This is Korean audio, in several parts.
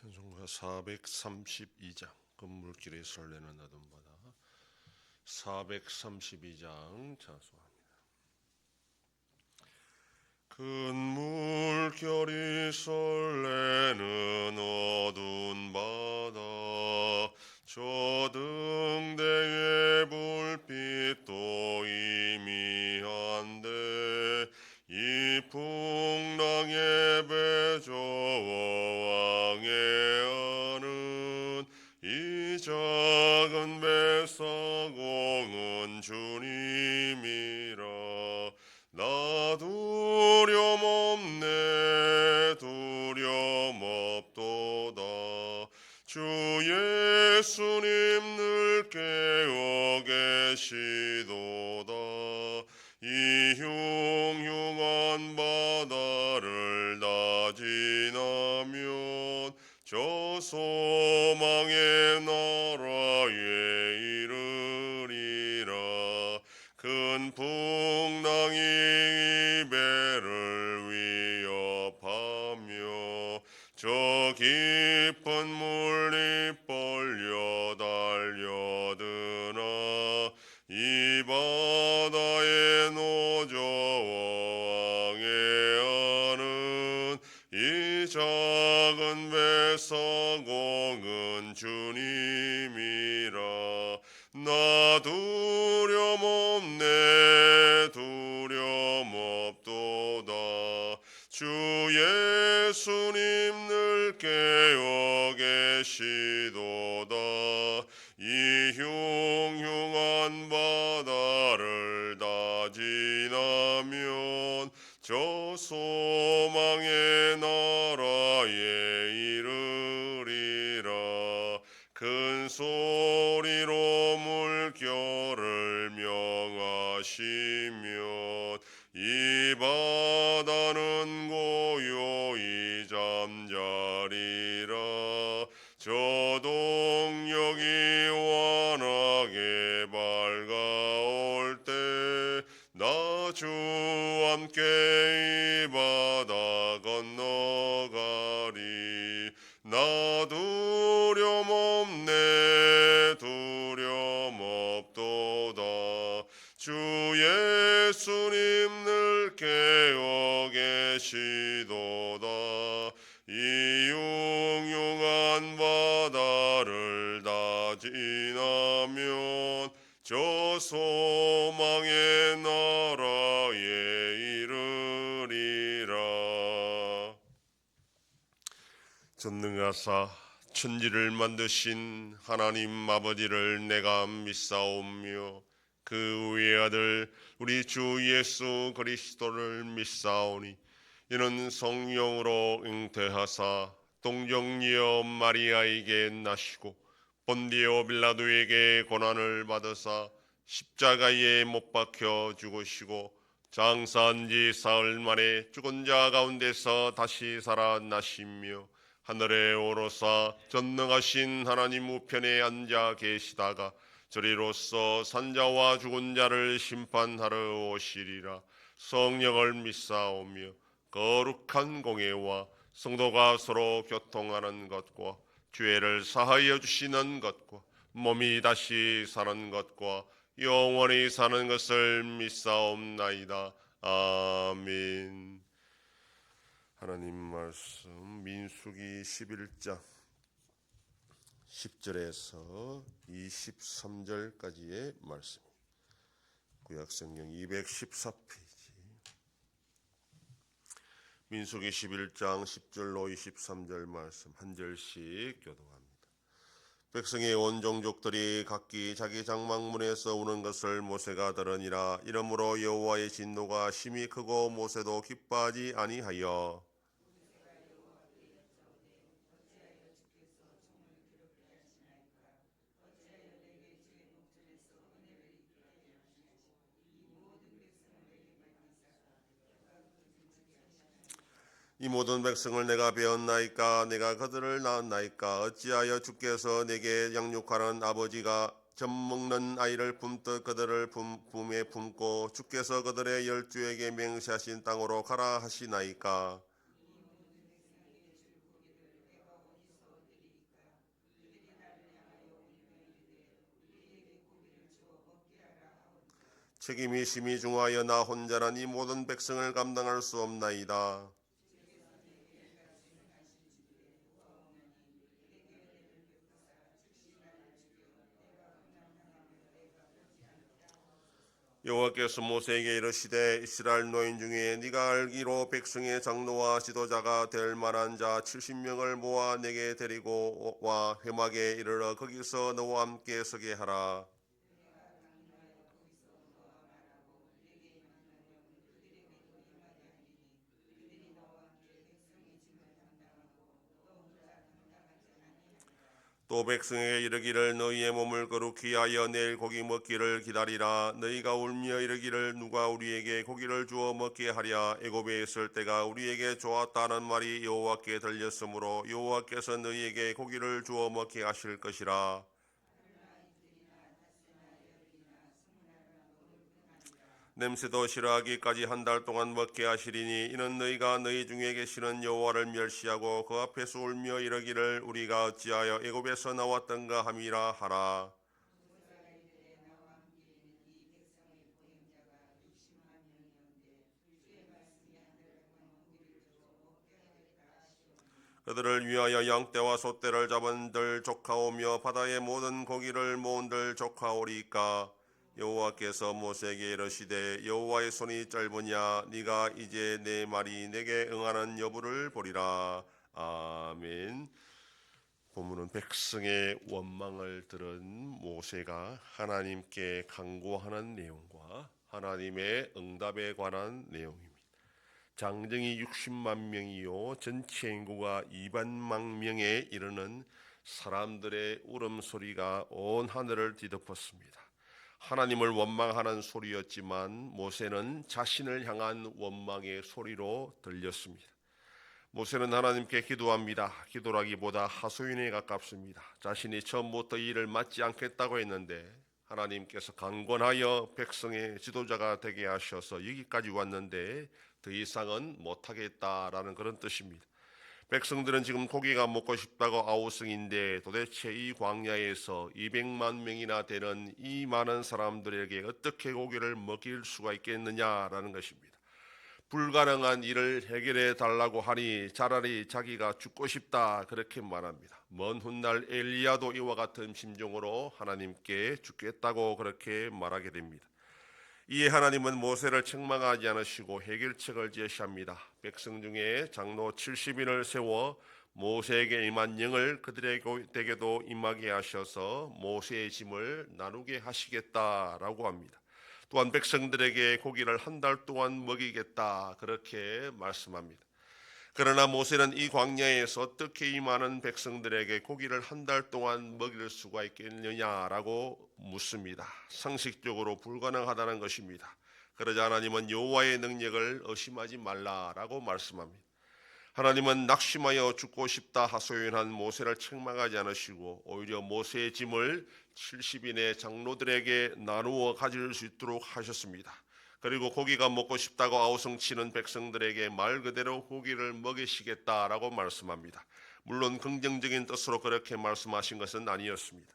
찬송가 432장 건물길에 설레는 아둠바다 432장 찬송합니다. 건물결이 설레는 어두운 바다 저 등대의 불빛도 희미한데 이 풍랑의 배저와 왕해하는 이 작은 뱃사공은 주님이라 나 두려움 없네 두려움 없도다 주 예수님 늘 깨어 계시도다 이 흉흉한 바다를 다 지나면 저 소망의 나라에 이르리라 큰 풍랑이 이 배를 위협하며 저 깊은 물이 벌려 달려드나 이 바다의 노저와 왕해하는 이 작은 뱃사공은 주님이라 나 두려움 없네 두려움 없도다 주 예수님 늘 깨어 계시도다 이 흉흉한 바다를 다 지나면 저 소망의 나라에 이르리라 큰 소리로 물결을 명하시면 이 바다는 고요히 잠자리라 저 동력이 환하게 밝아올 때 나 주와 함께 이 바다 건너가리 나 두려움 없네 두려움 없도다 주 예수님 늘 깨어 계시도다 이 흉흉한 바다를 다 지나면 저 소망의 나라에 이르리라 전능하사 천지를 만드신 하나님 아버지를 내가 믿사오며 그 외아들 우리 주 예수 그리스도를 믿사오니 이는 성령으로 잉태하사 동정녀 마리아에게 나시고 본디오 빌라도에게 고난을 받으사 십자가에 못 박혀 죽으시고 장사한 지 사흘 만에 죽은 자 가운데서 다시 살아나시며 하늘에 오르사 전능하신 하나님 우편에 앉아 계시다가 저리로서 산자와 죽은 자를 심판하러 오시리라 성령을 믿사오며 거룩한 공예와 성도가 서로 교통하는 것과 죄를 사하여 주시는 것과 몸이 다시 사는 것과 영원히 사는 것을 믿사옵나이다. 아멘. 하나님 말씀 민수기 11장 10절에서 23절까지의 말씀 구약성경 214페이지 민수기 11장 10절로 23절 말씀 한 절씩 교독합니다. 백성의 온 종족들이 각기 자기 장막문에서 우는 것을 모세가 들으니라. 이러므로 여호와의 진노가 심히 크고 모세도 기뻐하지 아니하여 이 모든 백성을 내가 배웠나이까 내가 그들을 낳았나이까 어찌하여 주께서 내게 양육하는 아버지가 젖먹는 아이를 품듯 그들을 품에 품고 주께서 그들의 열주에게 맹세하신 땅으로 가라 하시나이까 책임이 심히 중하여 나 혼자란 이 모든 백성을 감당할 수 없나이다. 여호와께서 모세에게 이르시되 이스라엘 노인 중에 네가 알기로 백성의 장로와 지도자가 될 만한 자 70명을 모아 내게 데리고 와 회막에 이르러 거기서 너와 함께 서게 하라. 또 백성에게 이르기를 너희의 몸을 거룩히 하여 내일 고기 먹기를 기다리라. 너희가 울며 이르기를 누가 우리에게 고기를 주어 먹게 하랴. 애굽에 있을 때가 우리에게 좋았다는 말이 여호와께 들렸으므로 여호와께서 너희에게 고기를 주어 먹게 하실 것이라. 냄새도 싫어하기까지 한 달 동안 먹게 하시리니 이는 너희가 너희 중에 계시는 여호와를 멸시하고 그 앞에서 울며 이르기를 우리가 어찌하여 애굽에서 나왔던가 함이라 하라. 그들을 위하여 양떼와 소떼를 잡은들 조카오며 바다의 모든 고기를 모은들 조카오리까. 여호와께서 모세에게 이르시되 여호와의 손이 짧으냐 네가 이제 내 말이 내게 응하는 여부를 보리라. 아멘. 본문은 백성의 원망을 들은 모세가 하나님께 간구하는 내용과 하나님의 응답에 관한 내용입니다. 장정이 60만 명이요 전체 인구가 200만 명에 이르는 사람들의 울음소리가 온 하늘을 뒤덮었습니다. 하나님을 원망하는 소리였지만 모세는 자신을 향한 원망의 소리로 들렸습니다. 모세는 하나님께 기도합니다. 기도라기보다 하소연에 가깝습니다. 자신이 처음부터 이 일을 맡지 않겠다고 했는데 하나님께서 강권하여 백성의 지도자가 되게 하셔서 여기까지 왔는데 더 이상은 못하겠다라는 그런 뜻입니다. 백성들은 지금 고기가 먹고 싶다고 아우성인데 도대체 이 광야에서 200만 명이나 되는 이 많은 사람들에게 어떻게 고기를 먹일 수가 있겠느냐라는 것입니다. 불가능한 일을 해결해 달라고 하니 차라리 자기가 죽고 싶다 그렇게 말합니다. 먼 훗날 엘리야도 이와 같은 심정으로 하나님께 죽겠다고 그렇게 말하게 됩니다. 이에 하나님은 모세를 책망하지 않으시고 해결책을 제시합니다. 백성 중에 장로 70인을 세워 모세에게 임한 영을 그들에게도 임하게 하셔서 모세의 짐을 나누게 하시겠다라고 합니다. 또한 백성들에게 고기를 한 달 동안 먹이겠다 그렇게 말씀합니다. 그러나 모세는 이 광야에서 어떻게 이 많은 백성들에게 고기를 한 달 동안 먹일 수가 있겠느냐라고 묻습니다. 상식적으로 불가능하다는 것입니다. 그러자 하나님은 여호와의 능력을 의심하지 말라라고 말씀합니다. 하나님은 낙심하여 죽고 싶다 하소연한 모세를 책망하지 않으시고 오히려 모세의 짐을 70인의 장로들에게 나누어 가질 수 있도록 하셨습니다. 그리고 고기가 먹고 싶다고 아우성치는 백성들에게 말 그대로 고기를 먹이시겠다라고 말씀합니다. 물론 긍정적인 뜻으로 그렇게 말씀하신 것은 아니었습니다.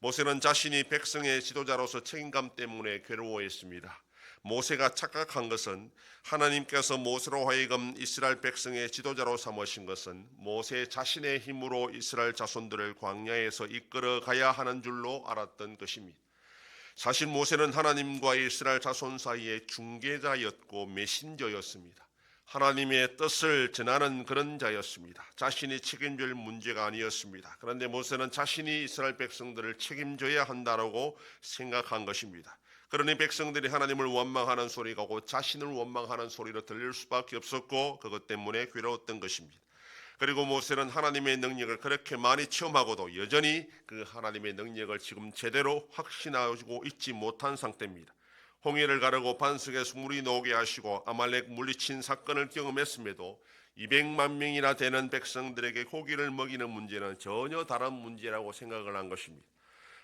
모세는 자신이 백성의 지도자로서 책임감 때문에 괴로워했습니다. 모세가 착각한 것은 하나님께서 모세로 하여금 이스라엘 백성의 지도자로 삼으신 것은 모세 자신의 힘으로 이스라엘 자손들을 광야에서 이끌어 가야 하는 줄로 알았던 것입니다. 사실 모세는 하나님과 이스라엘 자손 사이의 중개자였고 메신저였습니다. 하나님의 뜻을 전하는 그런 자였습니다. 자신이 책임질 문제가 아니었습니다. 그런데 모세는 자신이 이스라엘 백성들을 책임져야 한다고 생각한 것입니다. 그러니 백성들이 하나님을 원망하는 소리가 곧 자신을 원망하는 소리로 들릴 수밖에 없었고 그것 때문에 괴로웠던 것입니다. 그리고 모세는 하나님의 능력을 그렇게 많이 체험하고도 여전히 그 하나님의 능력을 지금 제대로 확신하고 있지 못한 상태입니다. 홍해를 가르고 반석에서 물이 녹게 하시고 아말렉 물리친 사건을 경험했음에도 200만 명이나 되는 백성들에게 고기를 먹이는 문제는 전혀 다른 문제라고 생각을 한 것입니다.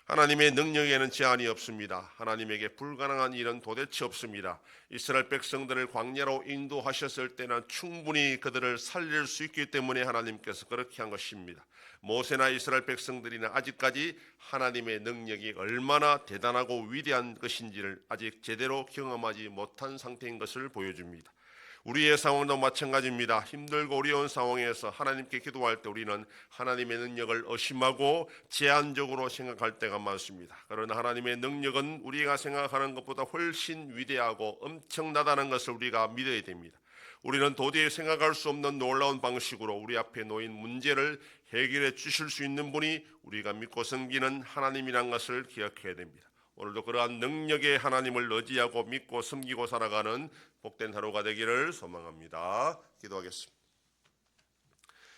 하나님의 능력에는 제한이 없습니다. 하나님에게 불가능한 일은 도대체 없습니다. 이스라엘 백성들을 광야로 인도하셨을 때는 충분히 그들을 살릴 수 있기 때문에 하나님께서 그렇게 한 것입니다. 모세나 이스라엘 백성들이나 아직까지 하나님의 능력이 얼마나 대단하고 위대한 것인지를 아직 제대로 경험하지 못한 상태인 것을 보여줍니다. 우리의 상황도 마찬가지입니다. 힘들고 어려운 상황에서 하나님께 기도할 때 우리는 하나님의 능력을 의심하고 제한적으로 생각할 때가 많습니다. 그러나 하나님의 능력은 우리가 생각하는 것보다 훨씬 위대하고 엄청나다는 것을 우리가 믿어야 됩니다. 우리는 도저히 생각할 수 없는 놀라운 방식으로 우리 앞에 놓인 문제를 해결해 주실 수 있는 분이 우리가 믿고 섬기는 하나님이란 것을 기억해야 됩니다. 오늘도 그러한 능력의 하나님을 의지하고 믿고 섬기고 살아가는 복된 하루가 되기를 소망합니다. 기도하겠습니다.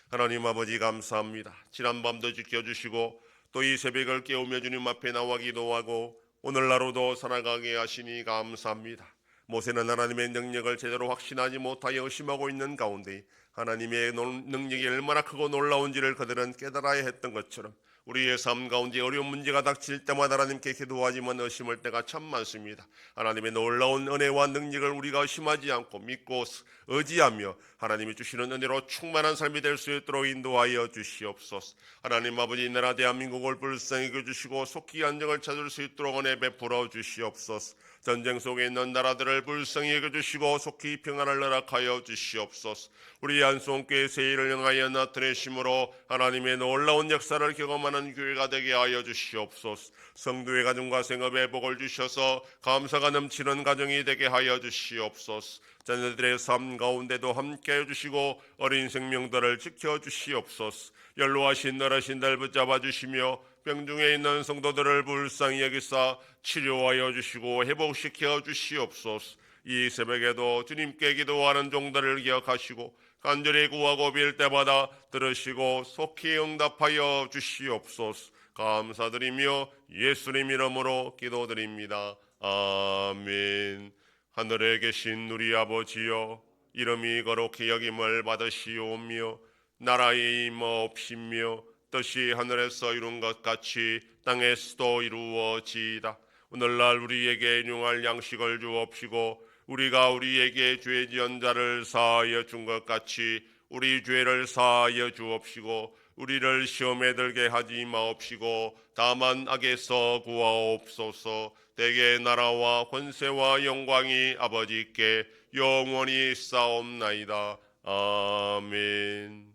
하나님 아버지 감사합니다. 지난밤도 지켜주시고 또 이 새벽을 깨우며 주님 앞에 나와 기도하고 오늘 하루도 살아가게 하시니 감사합니다. 모세는 하나님의 능력을 제대로 확신하지 못하여 의심하고 있는 가운데 하나님의 능력이 얼마나 크고 놀라운지를 그들은 깨달아야 했던 것처럼 우리의 삶 가운데 어려운 문제가 닥칠 때마다 하나님께 기도하지만 의심할 때가 참 많습니다. 하나님의 놀라운 은혜와 능력을 우리가 의심하지 않고 믿고 의지하며 하나님이 주시는 은혜로 충만한 삶이 될 수 있도록 인도하여 주시옵소서. 하나님 아버지, 이 나라 대한민국을 불쌍히 여겨주시고 속히 안정을 찾을 수 있도록 은혜 베풀어 주시옵소서. 전쟁 속에 있는 나라들을 불쌍히 여겨주시고 속히 평안을 허락하여 주시옵소서. 우리 안송교회 세일을 향하여 나타내심으로 하나님의 놀라운 역사를 경험하는 교회가 되게 하여 주시옵소서. 성도의 가정과 생업에 복을 주셔서 감사가 넘치는 가정이 되게 하여 주시옵소서. 자녀들의 삶 가운데도 함께해 주시고 어린 생명들을 지켜주시옵소서. 연로하신 너라신 날 붙잡아 주시며 병중에 있는 성도들을 불쌍히 여기사 치료하여 주시고 회복시켜 주시옵소서. 이 새벽에도 주님께 기도하는 종들을 기억하시고 간절히 구하고 빌 때마다 들으시고 속히 응답하여 주시옵소서. 감사드리며 예수님 이름으로 기도드립니다. 아멘. 하늘에 계신 우리 아버지여, 이름이 거룩히 여김을 받으시오며 나라의 임하옵시며 뜻이 하늘에서 이룬 것 같이 땅에서도 이루어지이다. 오늘날 우리에게 일용할 양식을 주옵시고 우리가 우리에게 죄 지은 자를 사하여 준 것 같이 우리 죄를 사하여 주옵시고 우리를 시험에 들게 하지 마옵시고 다만 악에서 구하옵소서. 대개 나라와 권세와 영광이 아버지께 영원히 있사옵나이다. 아멘.